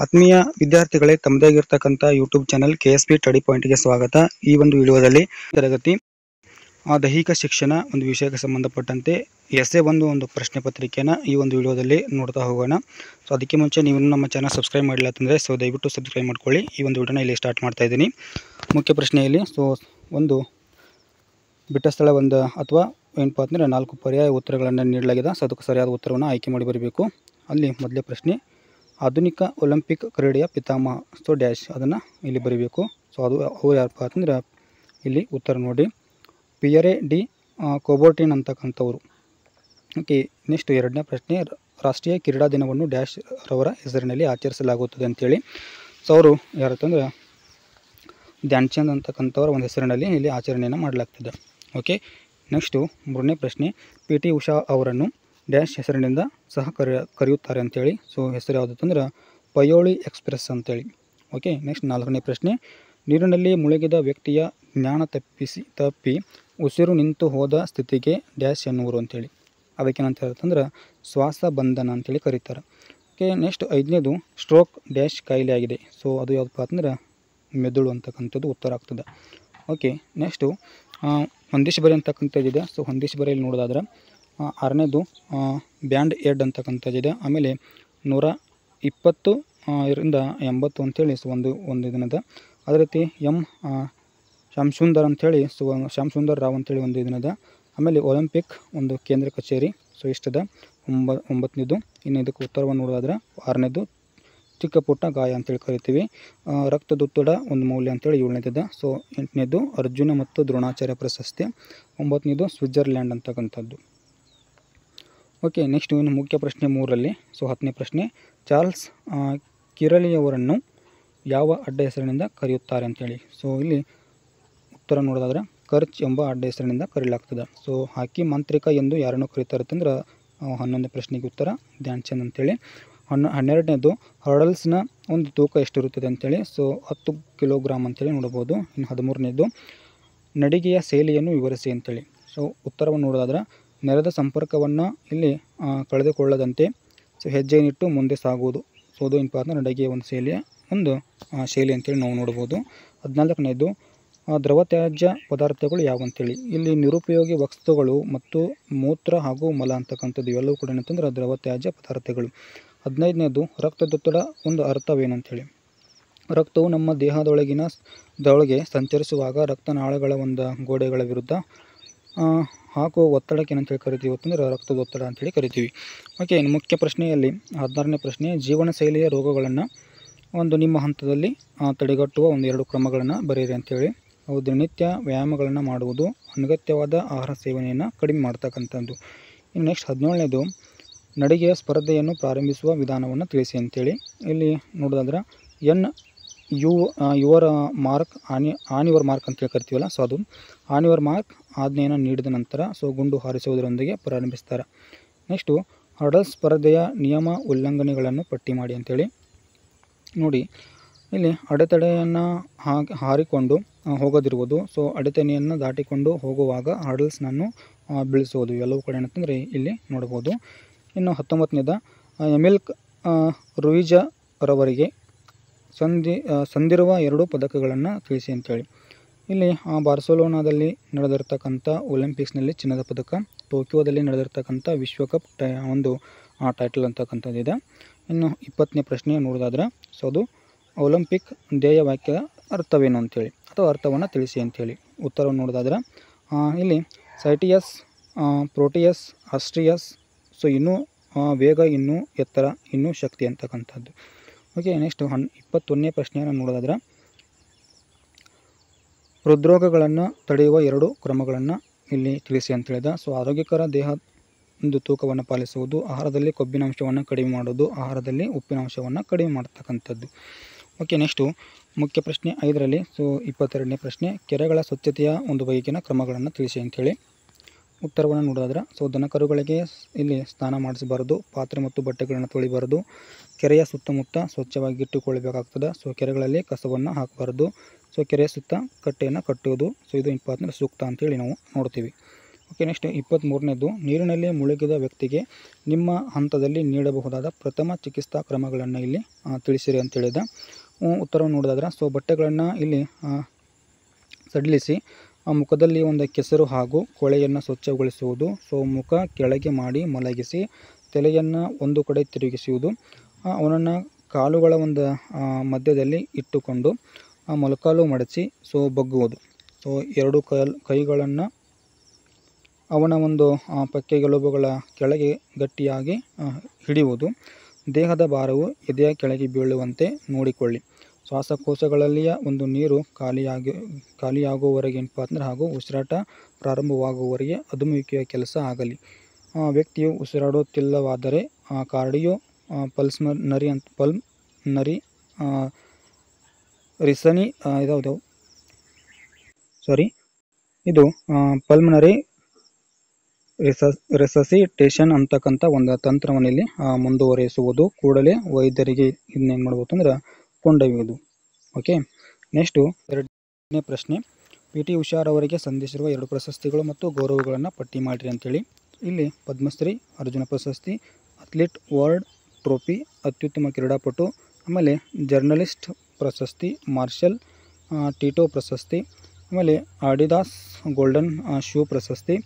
ಆತ್ಮೀಯ ವಿದ್ಯಾರ್ಥಿಗಳೇ, ತಮ್ಮದೇ ಆಗಿರ್ತಕ್ಕಂಥ ಯೂಟ್ಯೂಬ್ ಚಾನಲ್ KSP ಸ್ಟಡಿ ಪಾಯಿಂಟ್ಗೆ ಸ್ವಾಗತ. ಈ ಒಂದು ವಿಡಿಯೋದಲ್ಲಿ ತರಗತಿ ದೈಹಿಕ ಶಿಕ್ಷಣ ಒಂದು ವಿಷಯಕ್ಕೆ ಸಂಬಂಧಪಟ್ಟಂತೆ ಎಸ್ಸೆ ಒಂದು ಪ್ರಶ್ನೆ ಪತ್ರಿಕೆಯನ್ನು ಈ ಒಂದು ವಿಡಿಯೋದಲ್ಲಿ ನೋಡ್ತಾ ಹೋಗೋಣ. ಸೊ ಅದಕ್ಕೆ ಮುಂಚೆ ನೀವು ನಮ್ಮ ಚಾನಲ್ ಸಬ್ಸ್ಕ್ರೈಬ್ ಮಾಡಿಲ್ಲ ಅಂತಂದರೆ ದಯವಿಟ್ಟು ಸಬ್ಸ್ಕ್ರೈಬ್ ಮಾಡ್ಕೊಳ್ಳಿ. ಈ ಒಂದು ವಿಡಿಯೋನ ಇಲ್ಲಿ ಸ್ಟಾರ್ಟ್ ಮಾಡ್ತಾ ಇದ್ದೀನಿ. ಮುಖ್ಯ ಪ್ರಶ್ನೆಯಲ್ಲಿ ಒಂದು ಬಿಟ್ಟ ಸ್ಥಳ ಒಂದು ಅಥವಾ ಏನಪ್ಪ ಅಂದರೆ 4 ಪರ್ಯಾಯ ಉತ್ತರಗಳನ್ನು ನೀಡಲಾಗಿದೆ. ಅದಕ್ಕೆ ಸರಿಯಾದ ಉತ್ತರವನ್ನು ಆಯ್ಕೆ ಮಾಡಿ ಬರಬೇಕು. ಅಲ್ಲಿ ಮೊದಲೇ ಪ್ರಶ್ನೆ, ಆಧುನಿಕ ಒಲಿಂಪಿಕ್ ಕ್ರೀಡೆಯ ಪಿತಾಮಹ ಡ್ಯಾಶ್ ಅದನ್ನು ಇಲ್ಲಿ ಬರೀಬೇಕು. ಅವು ಯಾರಪ್ಪ ಅಂತಂದ್ರೆ ಇಲ್ಲಿ ಉತ್ತರ ನೋಡಿ, ಪಿಯರೆ ಡಿ ಕೋಬೋರ್ಟಿನ್ ಅಂತಕ್ಕಂಥವ್ರು. ಓಕೆ, ನೆಕ್ಸ್ಟ್ ಎರಡನೇ ಪ್ರಶ್ನೆ, ರಾಷ್ಟ್ರೀಯ ಕ್ರೀಡಾ ದಿನವನ್ನು ಡ್ಯಾಶ್ ರವರ ಹೆಸರಿನಲ್ಲಿ ಆಚರಿಸಲಾಗುತ್ತದೆ ಅಂತೇಳಿ. ಅವರು ಯಾರಂತಂದ್ರೆ ಧ್ಯಾನ್ ಚಂದ್ ಅಂತಕ್ಕಂಥವ್ರ ಒಂದು ಹೆಸರಿನಲ್ಲಿ ಇಲ್ಲಿ ಆಚರಣೆಯನ್ನು ಮಾಡಲಾಗ್ತದೆ. ಓಕೆ, ನೆಕ್ಸ್ಟು ಮೂರನೇ ಪ್ರಶ್ನೆ, PT ಉಷಾ ಅವರನ್ನು ಡ್ಯಾಶ್ ಹೆಸರಿನಿಂದ ಸಹ ಕರೆಯುತ್ತಾರೆ ಅಂತೇಳಿ. ಹೆಸರು ಯಾವುದಂದ್ರೆ ಪಯೋಳಿ ಎಕ್ಸ್ಪ್ರೆಸ್ ಅಂತೇಳಿ. ಓಕೆ, ನೆಕ್ಸ್ಟ್ ನಾಲ್ಕನೇ ಪ್ರಶ್ನೆ, ನೀರಿನಲ್ಲಿ ಮುಳುಗಿದ ವ್ಯಕ್ತಿಯ ಜ್ಞಾನ ತಪ್ಪಿ ಉಸಿರು ನಿಂತು ಹೋದ ಸ್ಥಿತಿಗೆ ಡ್ಯಾಶ್ ಎನ್ನುವರು ಅಂತೇಳಿ. ಅದಕ್ಕೇನಂತ ಹೇಳ್ತಂದ್ರೆ ಶ್ವಾಸ ಬಂಧನ ಅಂತೇಳಿ ಕರೀತಾರೆ. ಓಕೆ, ನೆಕ್ಸ್ಟ್ ಐದನೇದು, ಸ್ಟ್ರೋಕ್ ಡ್ಯಾಶ್ ಕಾಯಿಲೆ ಆಗಿದೆ. ಅದು ಯಾವುದಪ್ಪ ಅಂತಂದ್ರೆ ಮೆದುಳು ಅಂತಕ್ಕಂಥದ್ದು ಉತ್ತರ ಆಗ್ತದೆ. ಓಕೆ, ನೆಕ್ಸ್ಟು ಹೊಂದಿಸಿ ಬರೆ ಅಂತಕ್ಕಂಥದ್ದಿದೆ. ಹೊಂದಿಸಿ ಬರೆಯಲ್ಲಿ ನೋಡೋದಾದ್ರೆ ಆರನೇದು ಬ್ಯಾಂಡ್ ಏಡ್ ಅಂತಕ್ಕಂಥದ್ದಿದೆ. ಆಮೇಲೆ 120 ರಿಂದ 80 ಅಂತೇಳಿ ಒಂದು ದಿನದ. ಅದೇ ರೀತಿ ಶ್ಯಾಮ್ಸುಂದರ್ ಅಂಥೇಳಿ ಶ್ಯಾಮ್ಸುಂದರ್ ರಾವ್ ಅಂತೇಳಿ ಒಂದು ದಿನದ. ಆಮೇಲೆ ಒಲಿಂಪಿಕ್ ಒಂದು ಕೇಂದ್ರ ಕಚೇರಿ. ಇಷ್ಟದ 9ನೇದು. ಇನ್ನು ಇದಕ್ಕೆ ಉತ್ತರವನ್ನು ನೋಡೋದಾದ್ರೆ 6ನೇದು ಚಿಕ್ಕ ಪುಟ್ಟ ಗಾಯ ಅಂತೇಳಿ ಕರಿತೀವಿ. ರಕ್ತದೊತ್ತಡ ಒಂದು ಮೌಲ್ಯ ಅಂತೇಳಿ 7ನೇದಿದೆ. 8ನೇದು ಅರ್ಜುನ ಮತ್ತು ದ್ರೋಣಾಚಾರ್ಯ ಪ್ರಶಸ್ತಿ. 9ನೇದು ಸ್ವಿಟ್ಜರ್ಲ್ಯಾಂಡ್ ಅಂತಕ್ಕಂಥದ್ದು. ಓಕೆ, ನೆಕ್ಸ್ಟ್ ಇನ್ನು ಮುಖ್ಯ ಪ್ರಶ್ನೆ 3ರಲ್ಲಿ 10ನೇ ಪ್ರಶ್ನೆ, ಚಾರ್ಲ್ಸ್ ಕಿರಲಿಯವರನ್ನು ಯಾವ ಅಡ್ಡ ಹೆಸರಿನಿಂದ ಕರೆಯುತ್ತಾರೆ ಅಂತೇಳಿ. ಇಲ್ಲಿ ಉತ್ತರ ನೋಡೋದಾದ್ರೆ ಕರ್ಚ್ ಎಂಬ ಅಡ್ಡ ಹೆಸರಿನಿಂದ ಕರೆಯಲಾಗ್ತದೆ. ಹಾಕಿ ಮಾಂತ್ರಿಕ ಎಂದು ಯಾರನ್ನು ಕರೀತಾರೆ ಅಂತಂದ್ರೆ 11ನೇ ಪ್ರಶ್ನೆಗೆ ಉತ್ತರ ಧ್ಯಾನ್ ಚಂದ್ ಅಂತೇಳಿ. 12ನೇದು ಹರ್ಡಲ್ಸ್ನ ಒಂದು ತೂಕ ಎಷ್ಟಿರುತ್ತದೆ ಅಂತೇಳಿ. 10 ಕಿಲೋಗ್ರಾಮ್ ಅಂತೇಳಿ ನೋಡ್ಬೋದು. ಇನ್ನು 13ನೇದು ನಡಿಗೆಯ ಶೈಲಿಯನ್ನು ವಿವರಿಸಿ ಅಂತೇಳಿ. ಉತ್ತರವನ್ನು ನೋಡೋದಾದ್ರೆ ನೆಲದ ಸಂಪರ್ಕವನ್ನು ಇಲ್ಲಿ ಕಳೆದುಕೊಳ್ಳದಂತೆ ಹೆಜ್ಜೆಯನ್ನಿಟ್ಟು ಮುಂದೆ ಸಾಗುವುದು. ಅದು ಏನಪ್ಪ ಅಂದ್ರೆ ನಡಿಗೆಯ ಒಂದು ಶೈಲಿ ಅಂತೇಳಿ ನಾವು ನೋಡ್ಬೋದು. 14ನೇದು ದ್ರವ ತ್ಯಾಜ್ಯ ಪದಾರ್ಥಗಳು ಯಾವಂತೇಳಿ. ಇಲ್ಲಿ ನಿರುಪಯೋಗಿ ವಸ್ತುಗಳು ಮತ್ತು ಮೂತ್ರ ಹಾಗೂ ಮಲ ಅಂತಕ್ಕಂಥದ್ದು ಇವೆಲ್ಲವೂ ಕೂಡ ಏನಂತಂದ್ರೆ ದ್ರವ ತ್ಯಾಜ್ಯ ಪದಾರ್ಥಗಳು. 15ನೇದು ರಕ್ತದೊತ್ತಡ ಒಂದು ಅರ್ಥವೇನು ಅಂತೇಳಿ. ರಕ್ತವು ನಮ್ಮ ದೇಹದೊಳಗೆ ಸಂಚರಿಸುವಾಗ ರಕ್ತನಾಳಗಳ ಒಂದು ಗೋಡೆಗಳ ವಿರುದ್ಧ ಹಾಕುವ ಒತ್ತಡಕ್ಕೆ ಏನಂತೇಳಿ ಕರಿತೀವಿ ಅಂತಂದ್ರೆ ರಕ್ತದೊತ್ತಡ ಅಂತೇಳಿ ಕರಿತೀವಿ. ಓಕೆ, ಇನ್ನು ಮುಖ್ಯ ಪ್ರಶ್ನೆಯಲ್ಲಿ 16ನೇ ಪ್ರಶ್ನೆ, ಜೀವನ ಶೈಲಿಯ ರೋಗಗಳನ್ನು ನಿಮ್ಮ ಹಂತದಲ್ಲಿ ತಡೆಗಟ್ಟುವ 2 ಕ್ರಮಗಳನ್ನು ಬರೆಯಿರಿ ಅಂತೇಳಿ. ಅವು ದಿನನಿತ್ಯ ವ್ಯಾಯಾಮಗಳನ್ನು ಮಾಡುವುದು, ಅನಗತ್ಯವಾದ ಆಹಾರ ಸೇವನೆಯನ್ನು ಕಡಿಮೆ ಮಾಡ್ತಕ್ಕಂಥದ್ದು. ಇನ್ನು ನೆಕ್ಸ್ಟ್ 17ನೇದು ನಡಿಗೆಯ ಸ್ಪರ್ಧೆಯನ್ನು ಪ್ರಾರಂಭಿಸುವ ವಿಧಾನವನ್ನು ತಿಳಿಸಿ ಅಂತೇಳಿ. ಇಲ್ಲಿ ನೋಡೋದಾದ್ರೆ your mark on your mark ಅಂತೇಳಿ ಕರಿತೀವಲ್ಲ. ಅದು ಆನ್ ಯುವರ್ ಮಾರ್ಕ್ ಆಜ್ಞೆಯನ್ನು ನೀಡಿದ ನಂತರ ಗುಂಡು ಹಾರಿಸುವುದರೊಂದಿಗೆ ಪ್ರಾರಂಭಿಸ್ತಾರೆ. ನೆಕ್ಸ್ಟು ಹರ್ಡಲ್ಸ್ ಸ್ಪರ್ಧೆಯ ನಿಯಮ ಉಲ್ಲಂಘನೆಗಳನ್ನು ಪಟ್ಟಿ ಮಾಡಿ ಅಂತೇಳಿ. ನೋಡಿ, ಇಲ್ಲಿ ಅಡೆತಡೆಯನ್ನು ಹಾರಿಕೊಂಡು ಹೋಗದಿರುವುದು. ಅಡೆತಡೆಯನ್ನು ದಾಟಿಕೊಂಡು ಹೋಗುವಾಗ ಹರ್ಡಲ್ಸ್ನನ್ನು ಬೀಳಿಸುವುದು. ಇವೆಲ್ಲವೂ ಕೂಡ ಏನಂತಂದರೆ ಇಲ್ಲಿ ನೋಡ್ಬೋದು. ಇನ್ನು 19ನೇದ ಎಮಿಲ್ ರುಯಿಜರವರಿಗೆ ಸಂದಿರುವ 2 ಪದಕಗಳನ್ನು ತಿಳಿಸಿ ಅಂತೇಳಿ. ಇಲ್ಲಿ ಬಾರ್ಸೆಲೋನಾದಲ್ಲಿ ನಡೆದಿರ್ತಕ್ಕಂಥ ಒಲಿಂಪಿಕ್ಸ್ನಲ್ಲಿ ಚಿನ್ನದ ಪದಕ, ಟೋಕಿಯೋದಲ್ಲಿ ನಡೆದಿರ್ತಕ್ಕಂಥ ವಿಶ್ವಕಪ್ ಒಂದು ಟೈಟಲ್ ಅಂತಕ್ಕಂಥದ್ದಿದೆ. ಇನ್ನು 20ನೇ ಪ್ರಶ್ನೆ ನೋಡೋದಾದ್ರೆ ಅದು ಒಲಿಂಪಿಕ್ ಧ್ಯೇಯ ವಾಕ್ಯದ ಅರ್ಥವೇನು ಅಂತೇಳಿ ಅಥವಾ ಅರ್ಥವನ್ನು ತಿಳಿಸಿ ಅಂತೇಳಿ. ಉತ್ತರವನ್ನು ನೋಡೋದಾದ್ರೆ ಇಲ್ಲಿ ಸೈಟಿಯಸ್, ಪ್ರೋಟಿಯಸ್, ಆಸ್ಟ್ರಿಯಸ್. ಇನ್ನೂ ವೇಗ, ಇನ್ನೂ ಎತ್ತರ, ಇನ್ನೂ ಶಕ್ತಿ ಅಂತಕ್ಕಂಥದ್ದು. ಓಕೆ, ನೆಕ್ಸ್ಟ್ 21ನೇ ಪ್ರಶ್ನೆಯನ್ನು ನೋಡೋದಾದ್ರೆ ಹೃದ್ರೋಗಗಳನ್ನು ತಡೆಯುವ 2 ಕ್ರಮಗಳನ್ನು ಇಲ್ಲಿ ತಿಳಿಸಿ ಅಂತ ಹೇಳಿದ. ಆರೋಗ್ಯಕರ ದೇಹ ಒಂದು ತೂಕವನ್ನು ಪಾಲಿಸುವುದು, ಆಹಾರದಲ್ಲಿ ಕೊಬ್ಬಿನಾಂಶವನ್ನು ಕಡಿಮೆ ಮಾಡೋದು, ಆಹಾರದಲ್ಲಿ ಉಪ್ಪಿನಾಂಶವನ್ನು ಕಡಿಮೆ ಮಾಡ್ತಕ್ಕಂಥದ್ದು. ಓಕೆ, ನೆಕ್ಸ್ಟು ಮುಖ್ಯ ಪ್ರಶ್ನೆ 5ರಲ್ಲಿ 22ನೇ ಪ್ರಶ್ನೆ, ಕೆರೆಗಳ ಸ್ವಚ್ಛತೆಯ ಒಂದು ಬಗೆಗಿನ ಕ್ರಮಗಳನ್ನು ತಿಳಿಸಿ ಅಂತೇಳಿ. ಉತ್ತರವನ್ನು ನೋಡೋದಾದ್ರೆ ದನಕರುಗಳಿಗೆ ಇಲ್ಲಿ ಸ್ನಾನ ಮಾಡಿಸಬಾರದು, ಪಾತ್ರೆ ಮತ್ತು ಬಟ್ಟೆಗಳನ್ನು ತೊಳಿಬಾರದು, ಕೆರೆಯ ಸುತ್ತಮುತ್ತ ಸ್ವಚ್ಛವಾಗಿ ಇಟ್ಟುಕೊಳ್ಳಬೇಕಾಗ್ತದೆ. ಕೆರೆಗಳಲ್ಲಿ ಕಸವನ್ನು ಹಾಕಬಾರ್ದು. ಕೆರೆಯ ಸುತ್ತ ಕಟ್ಟೆಯನ್ನು ಕಟ್ಟುವುದು. ಇದು ಇಂಪಾರ್ಟೆಂಟ್ ಸೂಕ್ತ ಅಂತೇಳಿ ನಾವು ನೋಡ್ತೀವಿ. ಓಕೆ, ನೆಕ್ಸ್ಟ್ 23ನೇದು, ನೀರಿನಲ್ಲಿ ಮುಳುಗಿದ ವ್ಯಕ್ತಿಗೆ ನಿಮ್ಮ ಹಂತದಲ್ಲಿ ನೀಡಬಹುದಾದ ಪ್ರಥಮ ಚಿಕಿತ್ಸಾ ಕ್ರಮಗಳನ್ನು ಇಲ್ಲಿ ತಿಳಿಸಿರಿ ಅಂತ ಹೇಳಿದ. ಉತ್ತರವನ್ನು ನೋಡೋದಾದ್ರೆ, ಸೊ ಬಟ್ಟೆಗಳನ್ನು ಇಲ್ಲಿ ಸಡಿಲಿಸಿ ಮುಖದಲ್ಲಿ ಒಂದು ಕೆಸರು ಹಾಗೂ ಕೊಳೆಯನ್ನು ಸ್ವಚ್ಛಗೊಳಿಸುವುದು. ಸೊ ಮುಖ ಕೆಳಗೆ ಮಾಡಿ ಮಲಗಿಸಿ ತಲೆಯನ್ನು ಒಂದು ಕಡೆ ತಿರುಗಿಸುವುದು. ಅವನನ್ನು ಕಾಲುಗಳ ಒಂದು ಮಧ್ಯದಲ್ಲಿ ಇಟ್ಟುಕೊಂಡು ಮೊಳಕಾಲು ಮಡಚಿ ಸೊ ಬಗ್ಗುವುದು. ಸೊ ಎರಡು ಕೈಗಳನ್ನು ಅವನ ಒಂದು ಪಕ್ಕೆಲುಬುಗಳ ಕೆಳಗೆ ಗಟ್ಟಿಯಾಗಿ ಹಿಡಿಯುವುದು. ದೇಹದ ಭಾರವು ಎದೆಯ ಕೆಳಗೆ ಬೀಳುವಂತೆ ನೋಡಿಕೊಳ್ಳಿ. ಶ್ವಾಸಕೋಶಗಳಲ್ಲಿಯ ಒಂದು ನೀರು ಖಾಲಿಯಾಗುವವರೆಗೆ ಹಾಗೂ ಉಸಿರಾಟ ಪ್ರಾರಂಭವಾಗುವವರೆಗೆ ಅದುಮುವಿಕೆಯ ಕೆಲಸ ಆಗಲಿ. ವ್ಯಕ್ತಿಯು ಉಸಿರಾಡುತ್ತಿಲ್ಲವಾದರೆ ಕಾರ್ಡಿಯೋ ಪಲ್ಮನರಿ ಇದು ಪಲ್ಮನರಿ ರೆಸಸಿಟೇಷನ್ ಅಂತಕ್ಕಂಥ ಒಂದು ತಂತ್ರವನ್ನು ಇಲ್ಲಿ ಮುಂದುವರಿಸುವುದು. ಕೂಡಲೇ ವೈದ್ಯರಿಗೆ ಇದನ್ನೇನು ಮಾಡ್ಬೋದು ಅಂದ್ರೆ ಕೊಂಡೊಯ್ಯುವುದು. ಓಕೆ, ನೆಕ್ಸ್ಟು 2ನೇ ಪ್ರಶ್ನೆ, PT ಉಷಾರವರಿಗೆ ಸಂಧಿಸಿರುವ 2 ಪ್ರಶಸ್ತಿಗಳು ಮತ್ತು ಗೌರವಗಳನ್ನು ಪಟ್ಟಿ ಮಾಡಿರಿ ಅಂತೇಳಿ. ಇಲ್ಲಿ ಪದ್ಮಶ್ರೀ, ಅರ್ಜುನ ಪ್ರಶಸ್ತಿ, ಅಥ್ಲೀಟ್ ವರ್ಲ್ಡ್ ಟ್ರೋಫಿ, ಅತ್ಯುತ್ತಮ ಕ್ರೀಡಾಪಟು, ಆಮೇಲೆ ಜರ್ನಲಿಸ್ಟ್ ಪ್ರಶಸ್ತಿ, ಮಾರ್ಷಲ್ ಟಿಟೋ ಪ್ರಶಸ್ತಿ, ಆಮೇಲೆ ಆಡಿದಾಸ್ ಗೋಲ್ಡನ್ ಶೂ ಪ್ರಶಸ್ತಿ,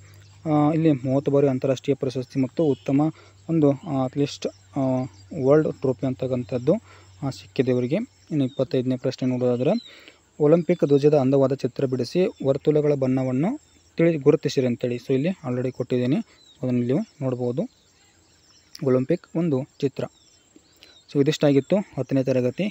ಇಲ್ಲಿ 30 ಬಾರಿ ಅಂತಾರಾಷ್ಟ್ರೀಯ ಪ್ರಶಸ್ತಿ ಮತ್ತು ಉತ್ತಮ ಒಂದು ಅಥ್ಲೀಟ್ ವರ್ಲ್ಡ್ ಟ್ರೋಫಿ ಅಂತಕ್ಕಂಥದ್ದು ಸಿಕ್ಕಿದೆ ಇವರಿಗೆ. ಇನ್ನು 25ನೇ ಪ್ರಶ್ನೆ ನೋಡೋದಾದ್ರೆ, ಒಲಿಂಪಿಕ್ ಧ್ವಜದ ಅಂದವಾದ ಚಿತ್ರ ಬಿಡಿಸಿ ವರ್ತುಲಗಳ ಬಣ್ಣವನ್ನು ಗುರುತಿಸಿರಿ ಅಂತೇಳಿ. ಸೊ ಇಲ್ಲಿ ಆಲ್ರೆಡಿ ಕೊಟ್ಟಿದ್ದೀನಿ, ಅದನ್ನು ಇಲ್ಲಿ ನೋಡ್ಬೋದು. ಒಲಿಂಪಿಕ್ ಒಂದು ಚಿತ್ರ. ಸೊ ಇದಿಷ್ಟಾಗಿತ್ತು 10ನೇ ತರಗತಿ